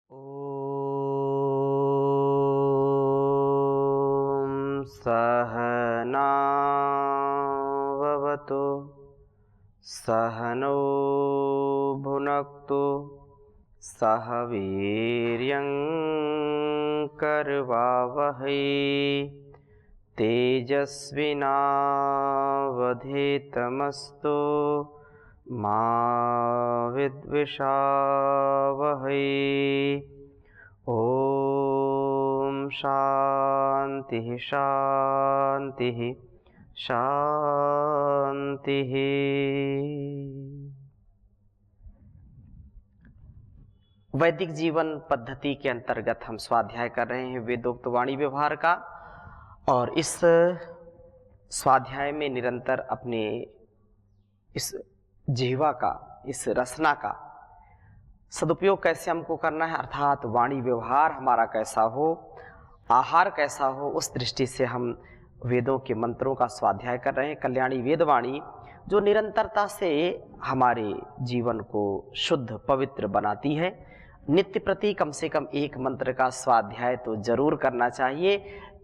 ॐ सहनाववतु सहनौ भुनक्तु सह वीर्यं करवावहै तेजस्विनावधीतमस्तु मा विद्विषावहै। ॐ शान्तिः शान्तिः शान्तिः। वैदिक जीवन पद्धति के अंतर्गत हम स्वाध्याय कर रहे हैं वेदोक्त वाणी व्यवहार का, और इस स्वाध्याय में निरंतर अपने इस जिह्वा का, इस रसना का सदुपयोग कैसे हमको करना है, अर्थात वाणी व्यवहार हमारा कैसा हो, आहार कैसा हो, उस दृष्टि से हम वेदों के मंत्रों का स्वाध्याय कर रहे हैं। कल्याणी वेदवाणी जो निरंतरता से हमारे जीवन को शुद्ध पवित्र बनाती है। नित्य प्रति कम से कम एक मंत्र का स्वाध्याय तो जरूर करना चाहिए,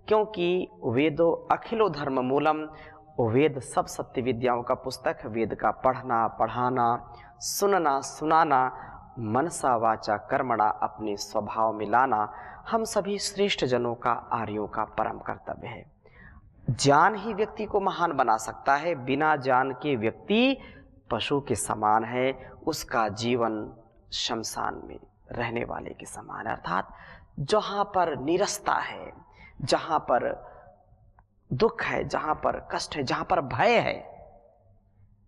क्योंकि वेदो अखिलो धर्म मूलम, वेद सब सत्य विद्याओं का पुस्तक। वेद का पढ़ना, पढ़ाना, सुनना, सुनाना, मनसा वाचा कर्मणा अपने स्वभाव में लाना हम सभी श्रेष्ठ जनों का, आर्यों का परम कर्तव्य है। ज्ञान ही व्यक्ति को महान बना सकता है। बिना ज्ञान के व्यक्ति पशु के समान है, उसका जीवन शमशान में रहने वाले के समान है। अर्थात जहाँ पर निरस्ता है, जहाँ पर दुख है, जहाँ पर कष्ट है, जहाँ पर भय है,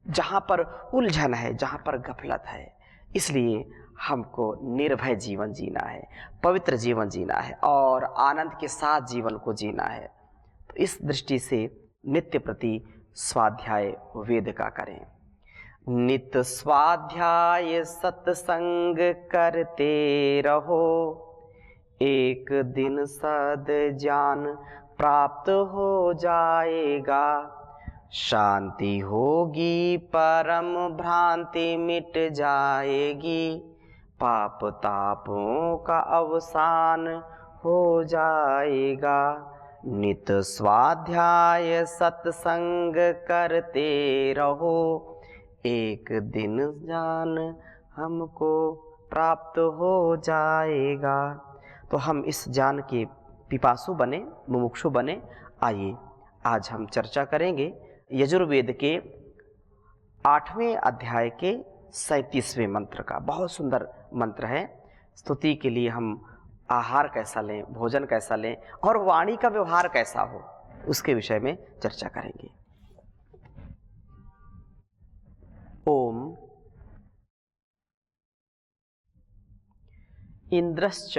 जहाँ पर उलझन है, जहाँ पर गफलत है, इसलिए हमको निर्भय जीवन जीना है, पवित्र जीवन जीना है और आनंद के साथ जीवन को जीना है। तो इस दृष्टि से नित्य प्रति स्वाध्याय वेद का करें। नित्य स्वाध्याय सत्संग करते रहो, एक दिन सद ज्ञान प्राप्त हो जाएगा। शांति होगी, परम भ्रांति मिट जाएगी, पाप तापों का अवसान हो जाएगा। नित स्वाध्याय सत्संग करते रहो, एक दिन ज्ञान हमको प्राप्त हो जाएगा। तो हम इस ज्ञान के पिपासु बने, मुमुक्षु बने। आइए आज हम चर्चा करेंगे यजुर्वेद के 8वें अध्याय के 37वें मंत्र का। बहुत सुंदर मंत्र है। स्तुति के लिए हम आहार कैसा लें, भोजन कैसा लें और वाणी का व्यवहार कैसा हो, उसके विषय में चर्चा करेंगे। ओम इंद्रश्च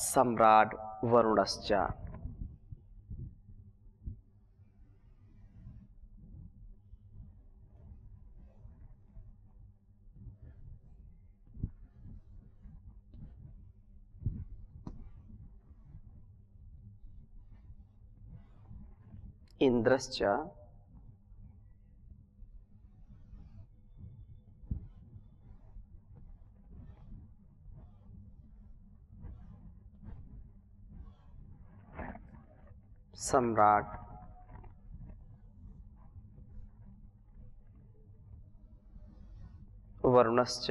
सम्राट वरुणश्च इंद्रश्च सम्राट वरुणश्च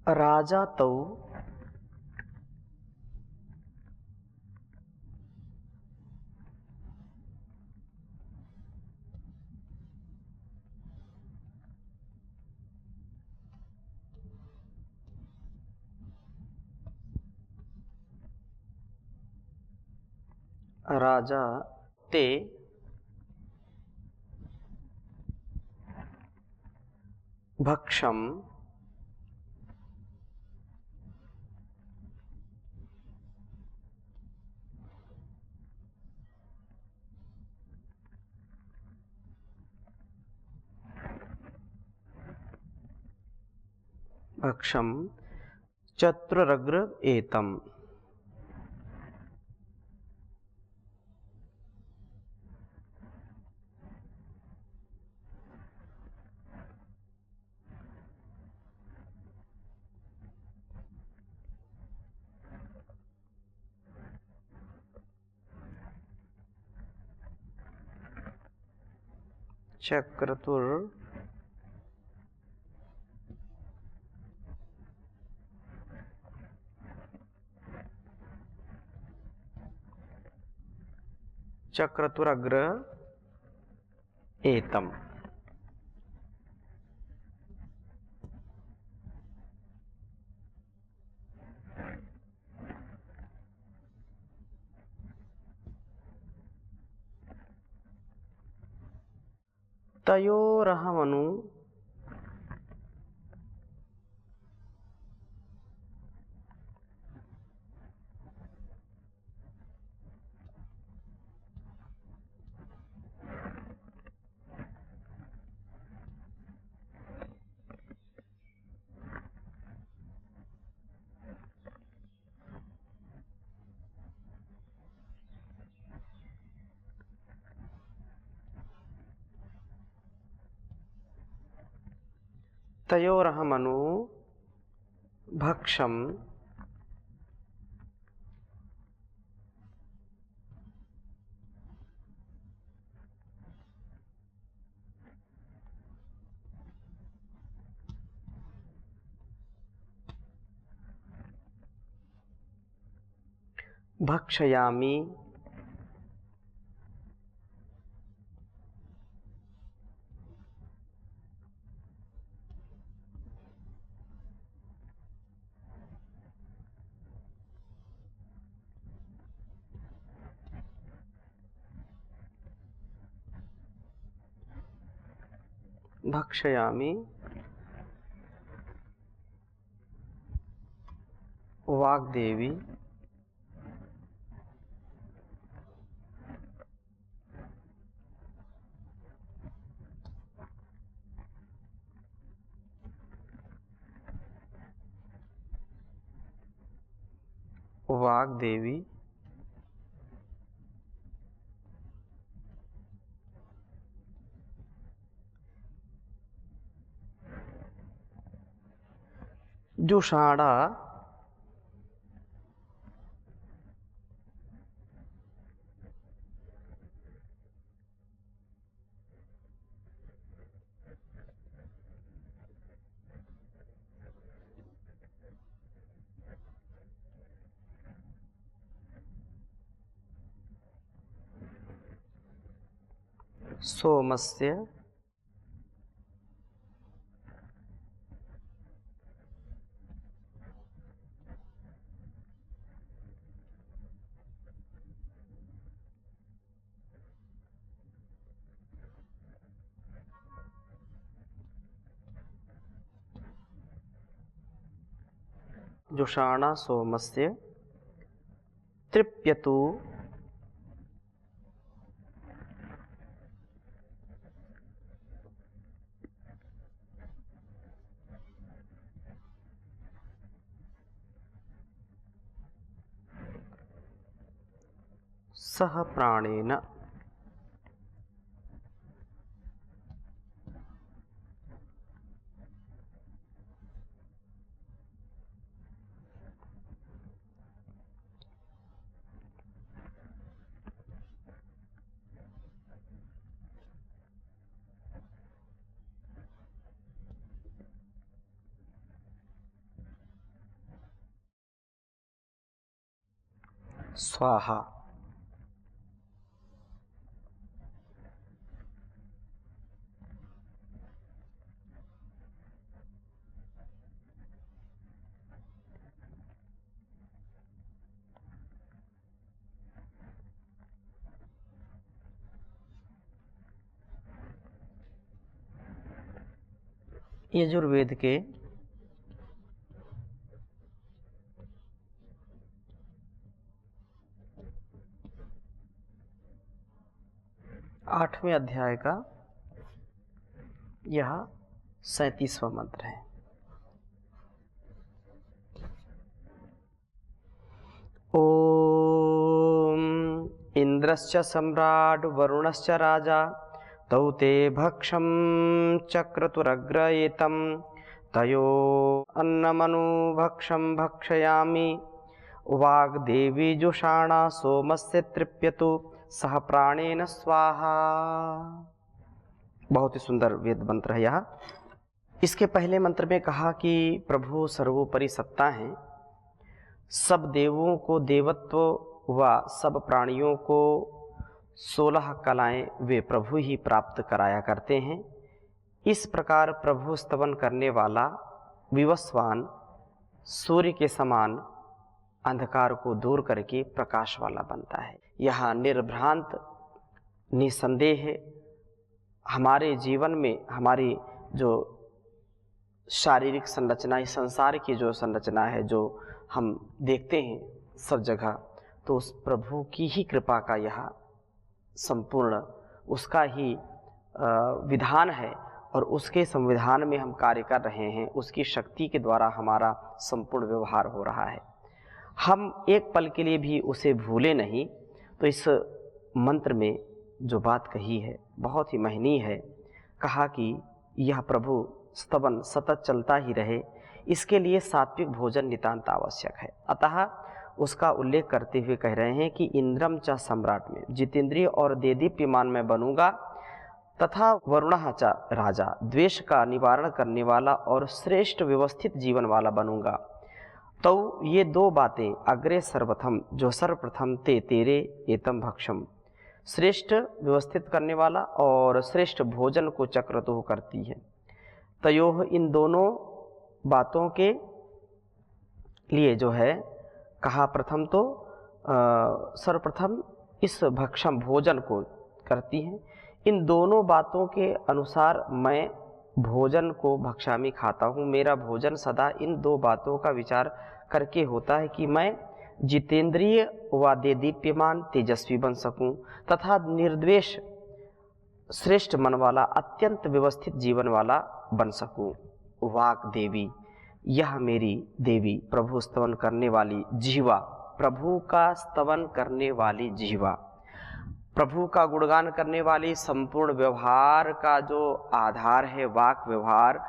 राजा तो राजा ते भक्षम भक्षम चतुरग्र एतम। चक्रतुर चक्रतुरग्र एतम। तयोरहमनु तयोरहमनु भक्षम भक्षयामि भक्षयामि वाग्देवी वाग्देवी जुषाणा सोमस्य जुषाणा सोमस्य तृप्यतु सह प्राणेन। स्वाहा। यजुर्वेद के 8वें अध्याय का यह 37वां मंत्र है। ॐ इन्द्रश्च सम्राट् वरुणश्च राजा तौ ते भक्षं चक्रतुरग्रयेतं तयो अन्नमनुभक्षं भक्षयामि वाग्देवी जुषाणा सोमस्य तृप्यतु सह प्राणेन स्वाहा। बहुत ही सुंदर वेद मंत्र है यह। इसके पहले मंत्र में कहा कि प्रभु सर्वोपरि सत्ता हैं, सब देवों को देवत्व व सब प्राणियों को 16 कलाएं वे प्रभु ही प्राप्त कराया करते हैं। इस प्रकार प्रभु स्तवन करने वाला विवस्वान सूर्य के समान अंधकार को दूर करके प्रकाश वाला बनता है। यह निर्भ्रांत निसंदेह हमारे जीवन में हमारी जो शारीरिक संरचना, इस संसार की जो संरचना है, जो हम देखते हैं सब जगह, तो उस प्रभु की ही कृपा का यह संपूर्ण उसका ही विधान है और उसके संविधान में हम कार्य कर रहे हैं। उसकी शक्ति के द्वारा हमारा संपूर्ण व्यवहार हो रहा है। हम एक पल के लिए भी उसे भूले नहीं। तो इस मंत्र में जो बात कही है बहुत ही महनीय है। कहा कि यह प्रभु स्तवन सतत चलता ही रहे, इसके लिए सात्विक भोजन नितांत आवश्यक है। अतः उसका उल्लेख करते हुए कह रहे हैं कि इंद्रम च सम्राट में जितेंद्रिय और देदीप्यमान में बनूंगा तथा वरुणः च राजा द्वेष का निवारण करने वाला और श्रेष्ठ व्यवस्थित जीवन वाला बनूंगा। तो ये दो बातें अग्रे सर्वप्रथम जो सर्वप्रथम ते तेरे एतम भक्षम, श्रेष्ठ व्यवस्थित करने वाला और श्रेष्ठ भोजन को चक्रतुः करती है। तयोह इन दोनों बातों के लिए जो है कहा प्रथम तो सर्वप्रथम इस भक्षम भोजन को करती हैं। इन दोनों बातों के अनुसार मैं भोजन को भक्षामी खाता हूँ। मेरा भोजन सदा इन दो बातों का विचार करके होता है कि मैं जितेंद्रिय व देदीप्यमान तेजस्वी बन सकूं तथा निर्द्वेष श्रेष्ठ मन वाला अत्यंत व्यवस्थित जीवन वाला बन सकूं। वाक देवी, यह मेरी देवी प्रभु स्तवन करने वाली जिह्वा, प्रभु का स्तवन करने वाली जिह्वा, प्रभु का गुणगान करने वाली संपूर्ण व्यवहार का जो आधार है वाक व्यवहार,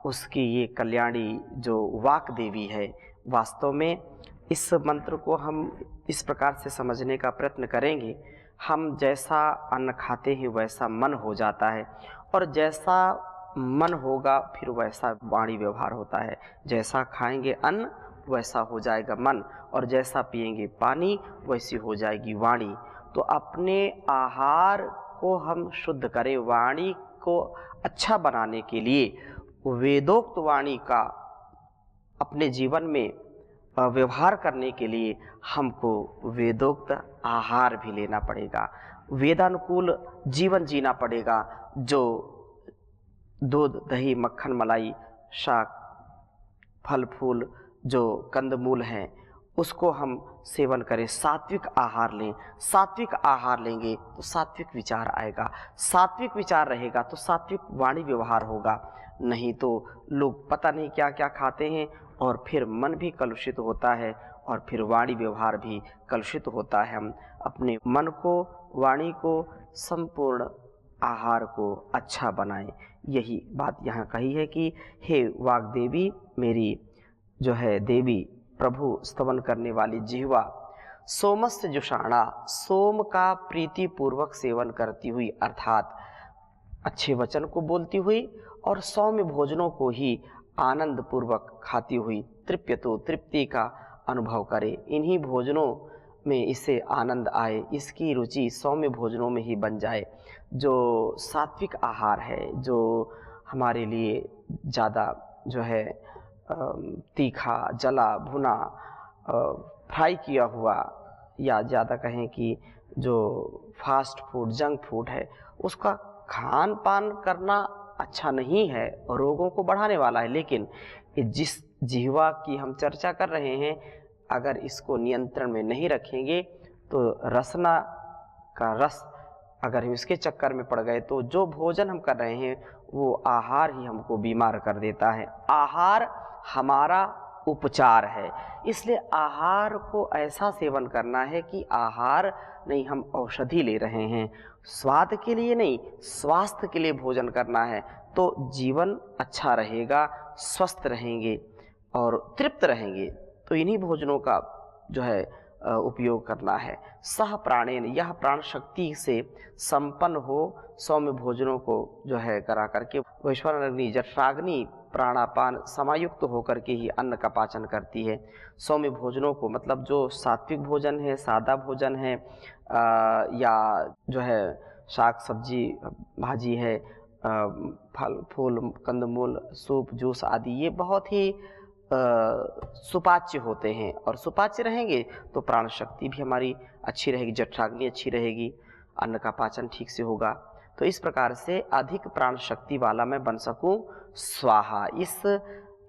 उसकी ये कल्याणी जो वाक देवी है। वास्तव में इस मंत्र को हम इस प्रकार से समझने का प्रयत्न करेंगे, हम जैसा अन्न खाते हैं वैसा मन हो जाता है और जैसा मन होगा फिर वैसा वाणी व्यवहार होता है। जैसा खाएंगे अन्न वैसा हो जाएगा मन और जैसा पिएंगे पानी वैसी हो जाएगी वाणी। तो अपने आहार को हम शुद्ध करें, वाणी को अच्छा बनाने के लिए वेदोक्त वाणी का अपने जीवन में व्यवहार करने के लिए हमको वेदोक्त आहार भी लेना पड़ेगा, वेदानुकूल जीवन जीना पड़ेगा। जो दूध दही मक्खन मलाई शाक फल फूल जो कंदमूल हैं उसको हम सेवन करें, सात्विक आहार लें। सात्विक आहार लेंगे तो सात्विक विचार आएगा, सात्विक विचार रहेगा तो सात्विक वाणी व्यवहार होगा। नहीं तो लोग पता नहीं क्या क्या खाते हैं और फिर मन भी कलुषित होता है और फिर वाणी व्यवहार भी कलुषित होता है। हम अपने मन को, वाणी को, संपूर्ण आहार को अच्छा बनाएं। यही बात यहाँ कही है कि हे वाग्देवी, मेरी जो है देवी प्रभु स्तवन करने वाली जिह्वा, सोमस्य जुषाणा, सोम का प्रीति पूर्वक सेवन करती हुई अर्थात अच्छे वचन को बोलती हुई और सौम्य भोजनों को ही आनंद पूर्वक खाती हुई तृप्यतो, तृप्ति का अनुभव करे। इन्हीं भोजनों में इसे आनंद आए, इसकी रुचि सौम्य भोजनों में ही बन जाए। जो सात्विक आहार है, जो हमारे लिए ज़्यादा जो है तीखा, जला भुना, फ्राई किया हुआ या ज़्यादा कहें कि जो फास्ट फूड, जंक फूड है, उसका खान पान करना अच्छा नहीं है और रोगों को बढ़ाने वाला है। लेकिन जिस जिह्वा की हम चर्चा कर रहे हैं, अगर इसको नियंत्रण में नहीं रखेंगे तो रसना का रस अगर हम इसके चक्कर में पड़ गए तो जो भोजन हम कर रहे हैं वो आहार ही हमको बीमार कर देता है। आहार हमारा उपचार है। इसलिए आहार को ऐसा सेवन करना है कि आहार नहीं, हम औषधि ले रहे हैं, स्वाद के लिए नहीं, स्वास्थ्य के लिए भोजन करना है, तो जीवन अच्छा रहेगा, स्वस्थ रहेंगे और तृप्त रहेंगे। तो इन्हीं भोजनों का जो है उपयोग करना है। सह प्राणेन, यह प्राण शक्ति से संपन्न हो सौम्य भोजनों को जो है करा करके, वैश्वानर अग्नि जठराग्नि प्राणापान समायुक्त होकर के ही अन्न का पाचन करती है। सौम्य भोजनों को मतलब जो सात्विक भोजन है, सादा भोजन है, या जो है शाक सब्जी भाजी है, फल फूल कंदमूल सूप जूस आदि, ये बहुत ही सुपाच्य होते हैं। और सुपाच्य रहेंगे तो प्राण शक्ति भी हमारी अच्छी रहेगी, जठराग्नि अच्छी रहेगी, अन्न का पाचन ठीक से होगा। तो इस प्रकार से अधिक प्राण शक्ति वाला मैं बन सकूं, स्वाहा।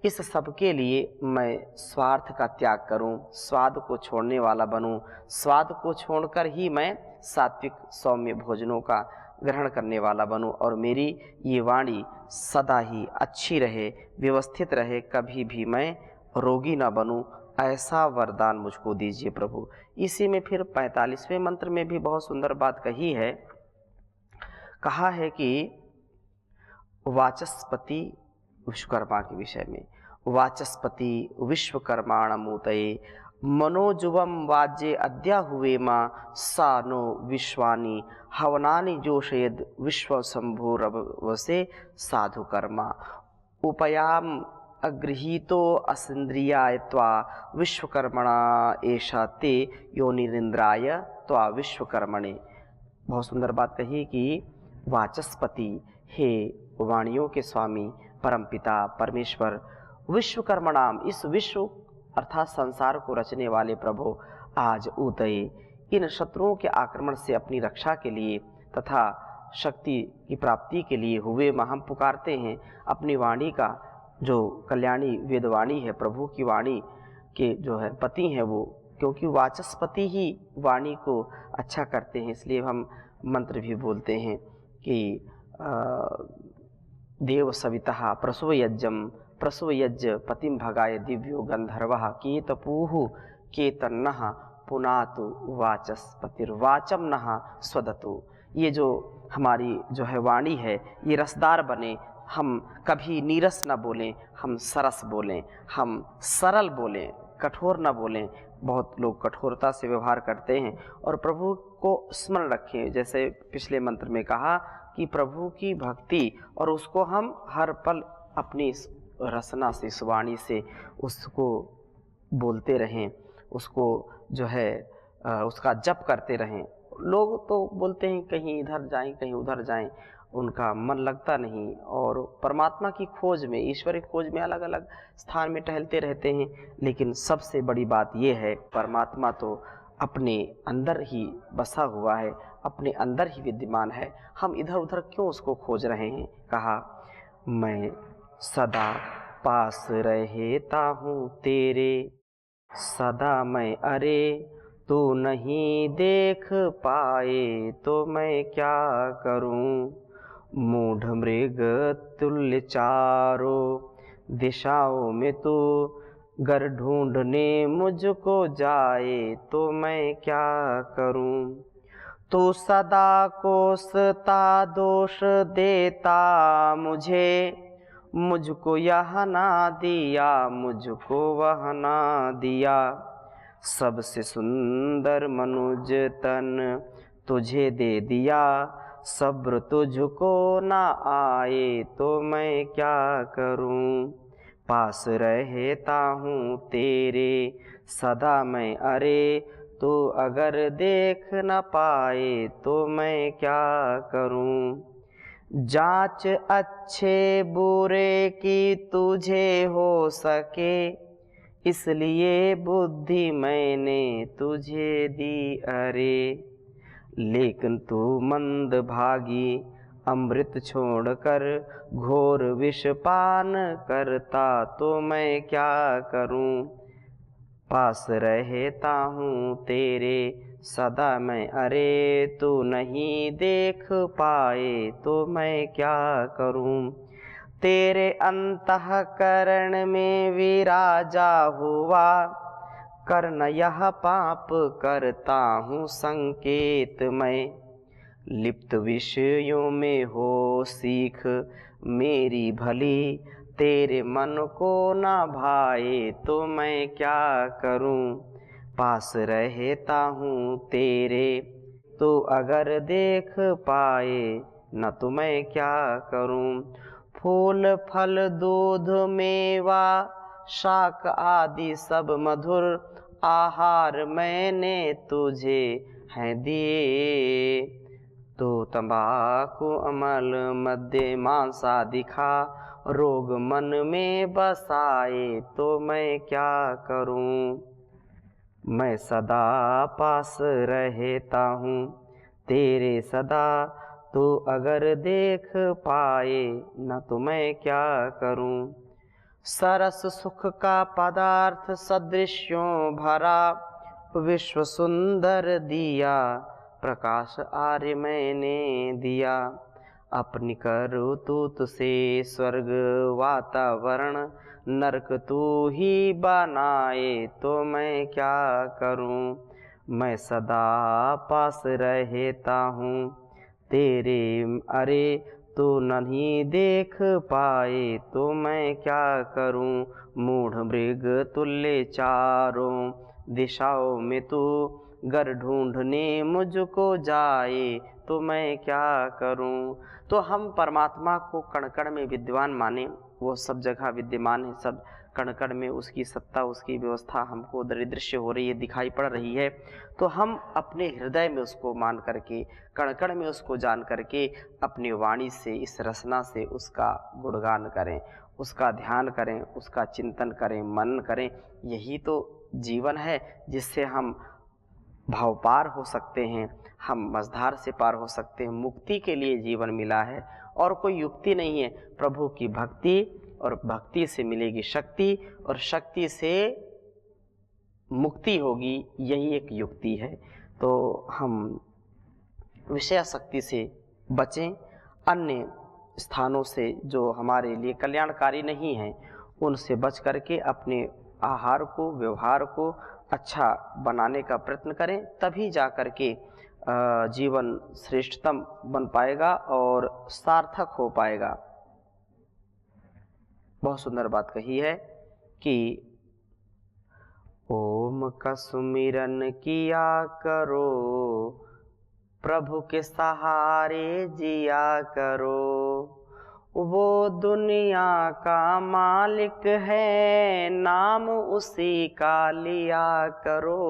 इस सब के लिए मैं स्वार्थ का त्याग करूं, स्वाद को छोड़ने वाला बनूं, स्वाद को छोड़कर ही मैं सात्विक सौम्य भोजनों का ग्रहण करने वाला बनूं, और मेरी ये वाणी सदा ही अच्छी रहे, व्यवस्थित रहे, कभी भी मैं रोगी ना बनूं, ऐसा वरदान मुझको दीजिए प्रभु। इसी में फिर 45वें मंत्र में भी बहुत सुंदर बात कही है। कहा है कि वाचस्पति विश्वकर्मा के विषय में, वाचस्पति विश्वकर्माणमूतये मनोजुवम वाज्ये अद्या हुए माँ सा नो विश्वानि हवनानि जोषयेद विश्वशंभुरवसे साधु कर्मा उपयाम अगृहीतो अस्न्द्रियाय त्वा विश्वकर्मणा एषा ते योनिरिंद्राय त्वा विश्वकर्मणे। बहुत सुंदर बात कही कि वाचस्पति, हे वाणियों के स्वामी परमपिता परमेश्वर, विश्वकर्मणाम, इस विश्व अर्थात संसार को रचने वाले प्रभु, आज उदय, इन शत्रुओं के आक्रमण से अपनी रक्षा के लिए तथा शक्ति की प्राप्ति के लिए हुए मां हम पुकारते हैं। अपनी वाणी का जो कल्याणी वेदवाणी है, प्रभु की वाणी के जो है पति हैं वो, क्योंकि वाचस्पति ही वाणी को अच्छा करते हैं, इसलिए हम मंत्र भी बोलते हैं कि देव सविता प्रसूयज्जम प्रसूयज्ज पतिम भगाय दिव्यो गंधर्वः केतपूः केतन्नः पुनातु वाचस्पतिर्वाचम नः स्वदतु। ये जो हमारी जो है वाणी है, ये रसदार बने, हम कभी नीरस न बोलें, हम सरस बोलें, हम सरल बोलें, कठोर न बोलें। बहुत लोग कठोरता से व्यवहार करते हैं, और प्रभु को स्मरण रखें। जैसे पिछले मंत्र में कहा कि प्रभु की भक्ति, और उसको हम हर पल अपनी रसना से, इस वाणी से उसको बोलते रहें, उसको जो है उसका जप करते रहें। लोग तो बोलते हैं कहीं इधर जाएं कहीं उधर जाएं, उनका मन लगता नहीं, और परमात्मा की खोज में, ईश्वर की खोज में अलग अलग स्थान में टहलते रहते हैं। लेकिन सबसे बड़ी बात यह है, परमात्मा तो अपने अंदर ही बसा हुआ है, अपने अंदर ही विद्यमान है, हम इधर उधर क्यों उसको खोज रहे हैं। कहा, मैं सदा पास रहता हूँ तेरे, सदा मैं अरे तू नहीं देख पाए तो मैं क्या करूं। मूढ़ मृग तुल्य चारों दिशाओं में तू गर ढूंढने मुझको जाए तो मैं क्या करूं। तू सदा कोसता दोष देता मुझे, मुझको यह ना दिया मुझको वह ना दिया। सबसे सुंदर मनुज तन तुझे दे दिया, सब्र तुझको ना आए तो मैं क्या करूं। पास रहता हूँ तेरे सदा मैं अरे, तो अगर देख न पाए तो मैं क्या करूं। जांच अच्छे बुरे की तुझे हो सके, इसलिए बुद्धि मैंने तुझे दी अरे। लेकिन तू मंद भागी अमृत छोड़कर घोर विष पान करता तो मैं क्या करूं। पास रहता हूँ तेरे सदा मैं अरे, तू नहीं देख पाए तो मैं क्या करूं। तेरे अंतःकरण में विराजा हुआ, करना यह पाप करता हूँ संकेत मैं। लिप्त विषयों में हो सीख मेरी भली, तेरे मन को ना भाए तो मैं क्या करूं। पास रहता हूँ तेरे तो अगर देख पाए न तो मैं क्या करूं। फूल फल दूध मेवा शाक आदि सब मधुर आहार मैंने तुझे हैं दिए। तो तंबाकू अमल मध्य मांसा दिखा, रोग मन में बसाए तो मैं क्या करूं। मैं सदा पास रहता हूँ तेरे सदा, तो अगर देख पाए न तो मैं क्या करूं। सरस सुख का पदार्थ सदृश्यों भरा, विश्व सुंदर दिया प्रकाश आर्य मैंने दिया। अपनी करतूत से स्वर्ग वातावरण नरक तू ही बनाए तो मैं क्या करूं। मैं सदा पास रहता हूँ तेरे, अरे तो नहीं देख पाए तो मैं क्या करूं। मूढ़ मृग तुल्य चारों दिशाओं में तू, गर ढूंढने मुझको जाए तो मैं क्या करूं। तो हम परमात्मा को कण कण में विद्यमान माने, वो सब जगह विद्यमान है, सब कण कण में उसकी सत्ता उसकी व्यवस्था हमको दृश्य हो रही है, दिखाई पड़ रही है। तो हम अपने हृदय में उसको मान करके, कण कण में उसको जान करके अपनी वाणी से, इस रसना से उसका गुणगान करें, उसका ध्यान करें, उसका चिंतन करें, मनन करें। यही तो जीवन है जिससे हम भाव पार हो सकते हैं, हम मझधार से पार हो सकते हैं। मुक्ति के लिए जीवन मिला है और कोई युक्ति नहीं है। प्रभु की भक्ति, और भक्ति से मिलेगी शक्ति, और शक्ति से मुक्ति होगी, यही एक युक्ति है। तो हम विषयासक्ति से बचें, अन्य स्थानों से जो हमारे लिए कल्याणकारी नहीं हैं उनसे बच करके अपने आहार को, व्यवहार को अच्छा बनाने का प्रयत्न करें, तभी जा कर के जीवन श्रेष्ठतम बन पाएगा और सार्थक हो पाएगा। बहुत सुंदर बात कही है कि ओम का सुमिरन किया करो, प्रभु के सहारे जिया करो। वो दुनिया का मालिक है, नाम उसी का लिया करो।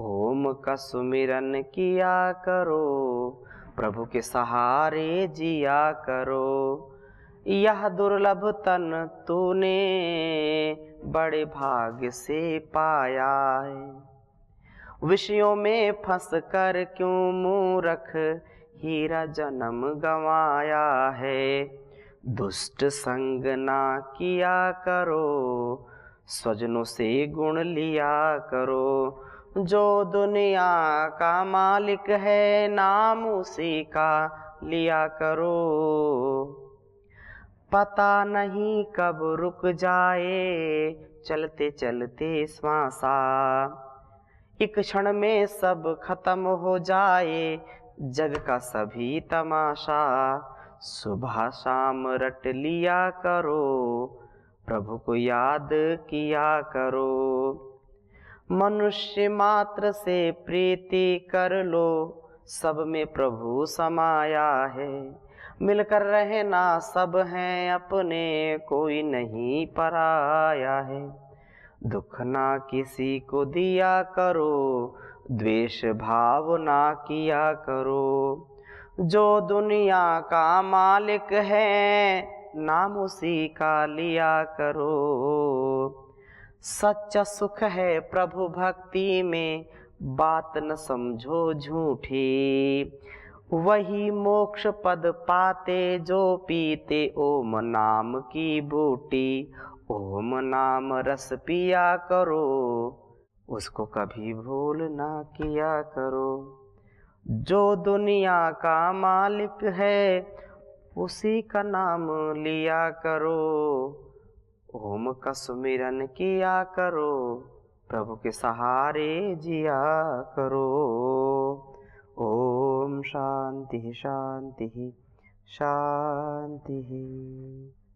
ओम का सुमिरन किया करो, प्रभु के सहारे जिया करो। यह दुर्लभ तन तूने बड़े भाग्य से पाया है। विषयों में फंस कर क्यों मूर्ख हीरा जन्म गंवाया है। दुष्ट संग ना किया करो, स्वजनों से गुण लिया करो। जो दुनिया का मालिक है, नाम उसी का लिया करो। पता नहीं कब रुक जाए चलते चलते श्वासा, एक क्षण में सब खत्म हो जाए जग का सभी तमाशा। सुबह शाम रट लिया करो, प्रभु को याद किया करो। मनुष्य मात्र से प्रीति कर लो, सब में प्रभु समाया है। मिलकर रहना सब हैं अपने, कोई नहीं पराया है। दुख ना किसी को दिया करो, द्वेष भाव ना किया करो। जो दुनिया का मालिक है, नाम उसी का लिया करो। सच्चा सुख है प्रभु भक्ति में, बात न समझो झूठी। वही मोक्ष पद पाते जो पीते ओम नाम की बूटी। ओम नाम रस पिया करो, उसको कभी भूल ना किया करो। जो दुनिया का मालिक है, उसी का नाम लिया करो, ओम का सुमिरन किया करो, प्रभु के सहारे जिया करो। ओम शांति शांति शांति।